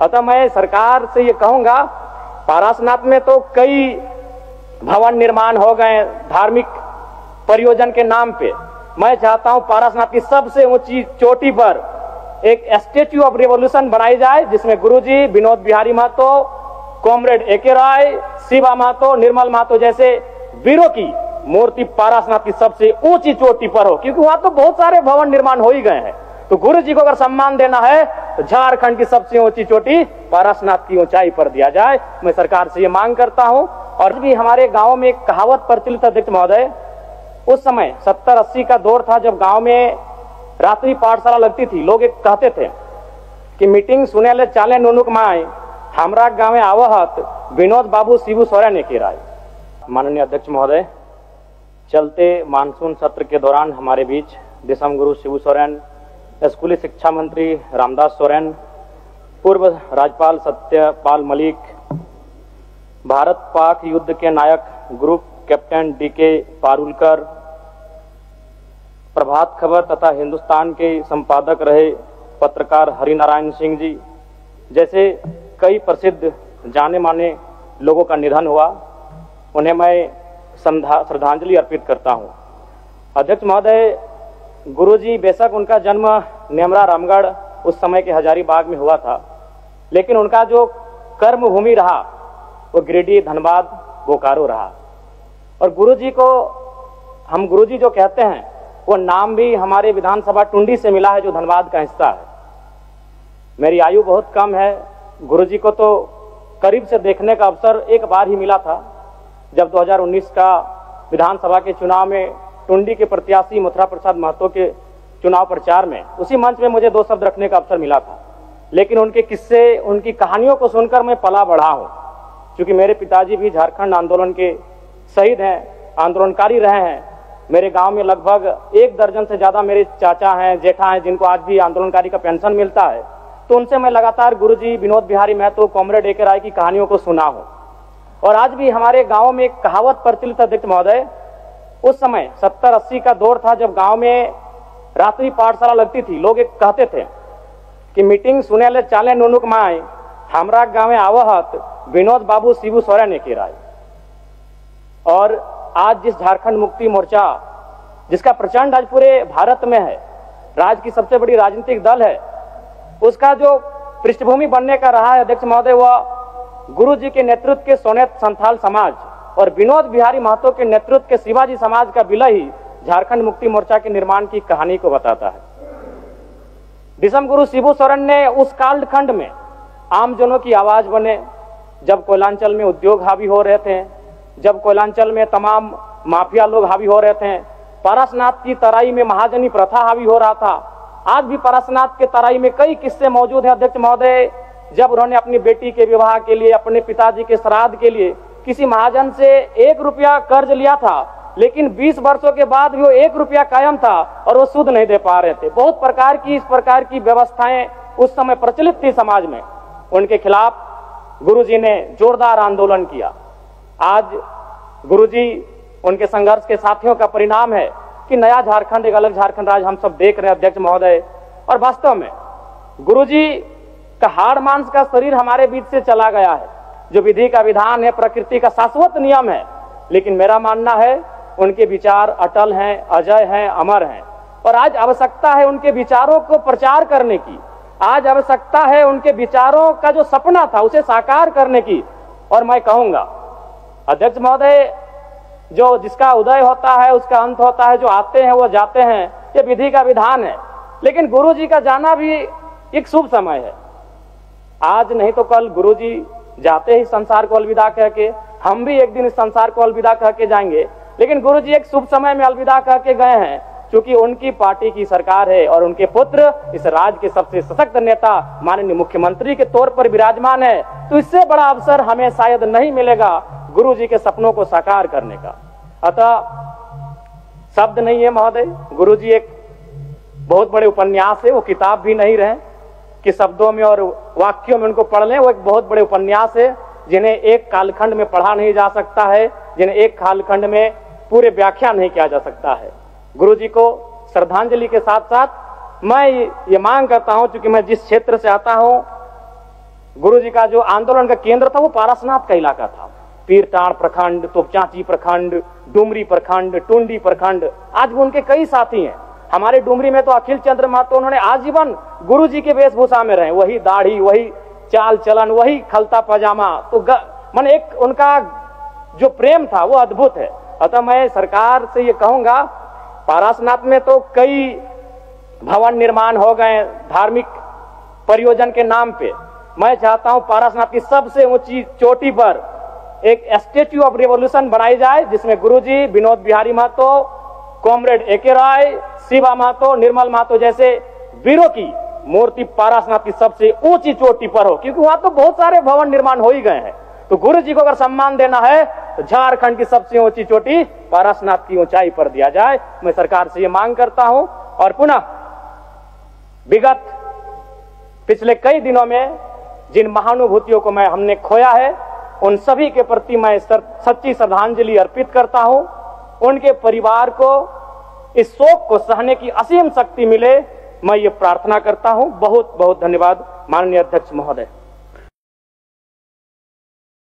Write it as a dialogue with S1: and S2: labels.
S1: अतः मैं सरकार से ये कहूंगा, पारसनाथ में तो कई भवन निर्माण हो गए धार्मिक परियोजन के नाम पे। मैं चाहता हूं पारसनाथ की सबसे ऊंची चोटी पर एक स्टैच्यू ऑफ रिवॉल्यूशन बनाई जाए, जिसमें गुरुजी, विनोद बिहारी महतो, कॉमरेड ए.के. राय, शिवा महतो, निर्मल महतो जैसे वीरों की मूर्ति पारसनाथ की सबसे ऊंची चोटी पर हो, क्योंकि वहां तो बहुत सारे भवन निर्माण हो ही गए हैं। तो गुरु जी को अगर सम्मान देना है तो झारखंड की सबसे ऊंची चोटी पारसनाथ की ऊंचाई पर दिया जाए। मैं सरकार से ये मांग करता हूं। और भी हमारे गांव में एक कहावत प्रचलित, अध्यक्ष महोदय, उस समय 70-80 का दौर था जब गांव में रात्रि पाठशाला लगती थी। लोग एक कहते थे कि मीटिंग सुने ले चाले नुनुक माए, हमरा गाँव में आवहत विनोद बाबू शिबू सोरेन ने की राय। माननीय अध्यक्ष महोदय, चलते मानसून सत्र के दौरान हमारे बीच दिसम गुरु शिबू सोरेन, स्कूली शिक्षा मंत्री रामदास सोरेन, पूर्व राज्यपाल सत्यपाल मलिक, भारत पाक युद्ध के नायक group captain DK. Parulkar, Prabhat Khabar तथा हिंदुस्तान के संपादक रहे पत्रकार हरिनारायण सिंह जी जैसे कई प्रसिद्ध जाने माने लोगों का निधन हुआ। उन्हें मैं श्रद्धांजलि अर्पित करता हूं। अध्यक्ष महोदय, गुरुजी, बेशक उनका जन्म नेमरा रामगढ़ उस समय के हजारीबाग में हुआ था, लेकिन उनका जो कर्म भूमि रहा वो गिरिडीह, धनबाद, बोकारो रहा। और गुरुजी को हम गुरुजी जो कहते हैं वो नाम भी हमारे विधानसभा टुंडी से मिला है, जो धनबाद का हिस्सा है। मेरी आयु बहुत कम है, गुरुजी को तो करीब से देखने का अवसर एक बार ही मिला था, जब 2019 का विधानसभा के चुनाव में टुंडी के प्रत्याशी मथुरा प्रसाद महतो के चुनाव प्रचार में उसी मंच में मुझे 2 शब्द रखने का अवसर मिला था। लेकिन उनके किस्से, उनकी कहानियों को सुनकर मैं पला बढ़ा हूं, क्योंकि मेरे पिताजी भी झारखंड आंदोलन के शहीद हैं, आंदोलनकारी रहे हैं। मेरे गांव में लगभग 1 दर्जन से ज्यादा मेरे चाचा हैं, जेठा हैं, जिनको आज भी आंदोलनकारी का पेंशन मिलता है। तो उनसे मैं लगातार गुरुजी, विनोद बिहारी महतो, कॉमरेड ए.के. राय की कहानियों को सुना हूं। और आज भी हमारे गांव में एक कहावत प्रचलित, अध्यक्ष महोदय, उस समय 70-80 का दौर था जब गांव में रात्रि पाठशाला लगती थी। लोग एक कहते थे कि मीटिंग सुने ले चाले नुनुक माए, हमरा गाँव में आवहत विनोद बाबू शिबू सोरेन ने की राय। और आज जिस झारखंड मुक्ति मोर्चा, जिसका प्रचंड आज पूरे भारत में है, राज्य की सबसे बड़ी राजनीतिक दल है, उसका जो पृष्ठभूमि बनने का रहा है, अध्यक्ष महोदय, वह गुरु जी के नेतृत्व के सोनेत संथाल समाज और विनोद बिहारी महतो के नेतृत्व के शिवाजी समाज का विलय ही झारखंड मुक्ति मोर्चा के निर्माण की कहानी को बताता है। दिसम गुरु शिबू सोरेन ने उस कालखंड में आमजनों की आवाज बने, जब कोयलांचल में उद्योग हावी हो रहे थे, जब कोयलांचल में तमाम माफिया लोग हावी हो रहे थे, पारसनाथ की तराई में महाजनी प्रथा हावी हो रहा था। आज भी पारसनाथ के तराई में कई किस्से मौजूद हैं, अध्यक्ष महोदय, जब उन्होंने अपनी बेटी के विवाह के लिए, अपने पिताजी के श्राद्ध के लिए किसी महाजन से 1 रुपया कर्ज लिया था, लेकिन 20 वर्षों के बाद भी वो 1 रुपया कायम था और वो सूद नहीं दे पा रहे थे। बहुत प्रकार की इस प्रकार की व्यवस्थाएं उस समय प्रचलित थी समाज में। उनके खिलाफ गुरुजी ने जोरदार आंदोलन किया। आज गुरुजी, उनके संघर्ष के साथियों का परिणाम है कि नया झारखंड, एक अलग झारखंड राज्य हम सब देख रहे हैं, अध्यक्ष महोदय। और वास्तव में गुरुजी का हाड़ मांस का शरीर हमारे बीच से चला गया है, जो विधि का विधान है, प्रकृति का शाश्वत नियम है। लेकिन मेरा मानना है उनके विचार अटल हैं, अजय हैं, अमर हैं। और आज आवश्यकता है उनके विचारों को प्रचार करने की। आज आवश्यकता है उनके विचारों का जो सपना था उसे साकार करने की। और मैं कहूंगा, अध्यक्ष महोदय, जो जिसका उदय होता है उसका अंत होता है, जो आते हैं वो जाते हैं, ये विधि का विधान है। लेकिन गुरुजी का जाना भी एक शुभ समय है। आज नहीं तो कल गुरुजी जाते ही संसार को अलविदा कह के, हम भी एक दिन इस संसार को अलविदा कह के जाएंगे। लेकिन गुरुजी एक शुभ समय में अलविदा कह के गए हैं, क्योंकि उनकी पार्टी की सरकार है और उनके पुत्र इस राज्य के सबसे सशक्त नेता माननीय मुख्यमंत्री के तौर पर विराजमान है। तो इससे बड़ा अवसर हमें शायद नहीं मिलेगा गुरुजी के सपनों को साकार करने का। अतः शब्द नहीं है महोदय, गुरुजी एक बहुत बड़े उपन्यास है, वो किताब भी नहीं रहे कि शब्दों में और वाक्यों में उनको पढ़ लें। वो एक बहुत बड़े उपन्यास है जिन्हें एक कालखंड में पढ़ा नहीं जा सकता है, जिन्हें एक कालखंड में पूरे व्याख्या नहीं किया जा सकता है। गुरुजी को श्रद्धांजलि के साथ साथ मैं ये मांग करता हूं, क्योंकि मैं जिस क्षेत्र से आता हूं गुरुजी का जो आंदोलन का केंद्र था वो पारसनाथ का इलाका था। पीरटांड प्रखंड, तोपचांची प्रखंड, डुमरी प्रखंड, टुंडी प्रखंड, आज भी उनके कई साथी हैं। हमारे डुमरी में तो अखिल चंद्र महतो, उन्होंने आजीवन गुरुजी के वेशभूषा में रहे, वही दाढ़ी, वही चाल चलन, वही खलता पजामा, तो मन एक उनका जो प्रेम था वो अद्भुत है। अतः मैं सरकार से ये कहूंगा, पारसनाथ में तो कई भवन निर्माण हो गए धार्मिक परियोजन के नाम पे। मैं चाहता हूं पारसनाथ की सबसे ऊंची चोटी पर एक स्टैच्यू ऑफ रिवॉल्यूशन बनाई जाए, जिसमें गुरुजी, विनोद बिहारी महतो, कॉमरेड एके राय, शिवा महतो, निर्मल महतो जैसे वीरों की मूर्ति पारसनाथ की सबसे ऊंची चोटी पर हो, क्योंकि वहां तो बहुत सारे भवन निर्माण हो ही गए हैं। तो गुरु जी को अगर सम्मान देना है तो झारखंड की सबसे ऊंची चोटी पारसनाथ की ऊंचाई पर दिया जाए। मैं सरकार से ये मांग करता हूं। और पुनः विगत पिछले कई दिनों में जिन महानुभूतियों को हमने खोया है, उन सभी के प्रति मैं सच्ची श्रद्धांजलि अर्पित करता हूं। उनके परिवार को इस शोक को सहने की असीम शक्ति मिले, मैं ये प्रार्थना करता हूं। बहुत बहुत धन्यवाद माननीय अध्यक्ष महोदय।